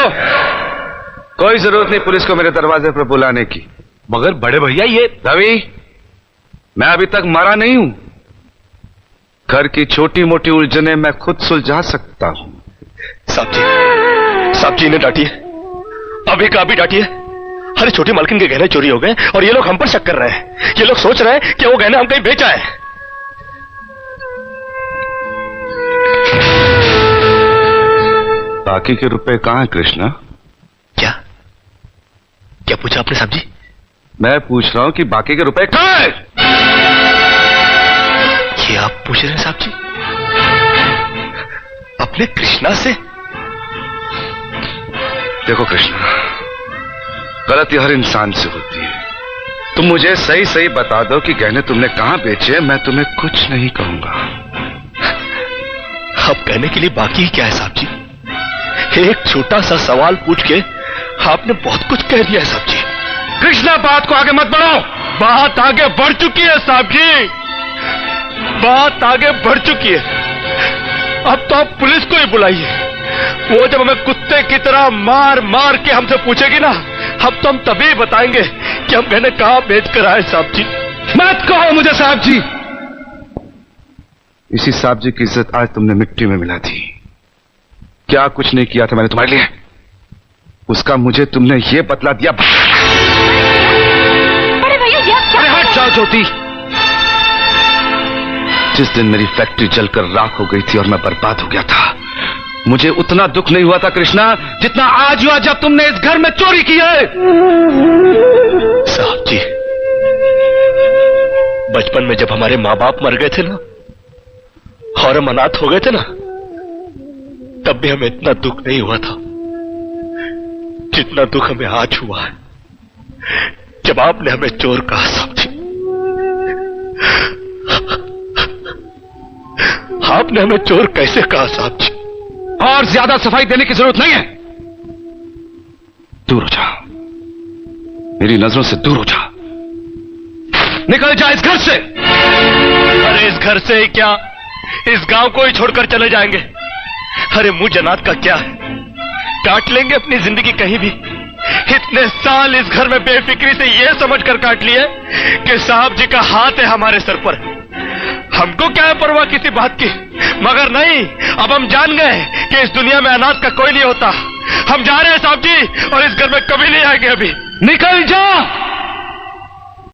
हो? कोई जरूरत नहीं पुलिस को मेरे दरवाजे पर बुलाने की। मगर बड़े भैया ये रवि, मैं अभी तक मरा नहीं हूं। घर की छोटी मोटी उलझने मैं खुद सुलझा सकता हूं। साहब जी इन्हें डांटिए, अभी का अभी डांटिए। अरे छोटी मालकिन के गहने चोरी हो गए और ये लोग हम पर शक कर रहे हैं। ये लोग सोच रहे हैं कि वो गहने हम कहीं बेचा है। बाकी के रुपए कहां हैं कृष्णा? क्या क्या पूछा आपने साहब जी? मैं पूछ रहा हूं कि बाकी के रुपए कहां हैं? ये आप पूछ रहे हैं साहब जी अपने कृष्णा से? देखो कृष्णा, गलती हर इंसान से होती है। तुम मुझे सही सही बता दो कि गहने तुमने कहां बेचे, मैं तुम्हें कुछ नहीं कहूंगा। अब कहने के लिए बाकी ही क्या है साहब जी? एक छोटा सा सवाल पूछ के आपने बहुत कुछ कह दिया है साहब जी। कृष्णा, बात को आगे मत बढ़ाओ। बात आगे बढ़ चुकी है साहब जी, बात आगे बढ़ चुकी है। अब तो आप पुलिस को ही बुलाइए। वो जब हमें कुत्ते की तरह मार मार के हमसे पूछेगी ना, अब तो हम तभी बताएंगे कि हम गहने कहां बेच कर आए साहब जी। मत कहो मुझे साहब जी। इसी साहब जी की इज्जत आज तुमने मिट्टी में मिला दी। क्या कुछ नहीं किया था मैंने तुम्हारे लिए, उसका मुझे तुमने ये बतला दिया। अरे भैया ये क्या? अरे हट जाओ ज्योति। जिस दिन मेरी फैक्ट्री जलकर राख हो गई थी और मैं बर्बाद हो गया था, मुझे उतना दुख नहीं हुआ था कृष्णा जितना आज हुआ जब तुमने इस घर में चोरी की है। साहब जी, बचपन में जब हमारे माँ बाप मर गए थे ना और हम अनाथ हो गए थे ना, तब भी हमें इतना दुख नहीं हुआ था जितना दुख हमें आज हुआ है जब आपने हमें चोर कहा साहब जी। आपने हमें चोर कैसे कहा साहब जी? और ज्यादा सफाई देने की जरूरत नहीं है। दूर हो जा, मेरी नजरों से दूर हो जा। निकल जा इस घर से। अरे इस घर से ही क्या, इस गांव को ही छोड़कर चले जाएंगे। अरे मुंह जनात का क्या है, काट लेंगे अपनी जिंदगी कहीं भी। इतने साल इस घर में बेफिक्री से ये समझकर काट लिए कि साहब जी का हाथ है हमारे सर पर। हमको क्या है परवाह किसी बात की, मगर नहीं, अब हम जान गए कि इस दुनिया में अनाथ का कोई नहीं होता। हम जा रहे हैं साहब जी और इस घर में कभी नहीं आएंगे। अभी निकल जा।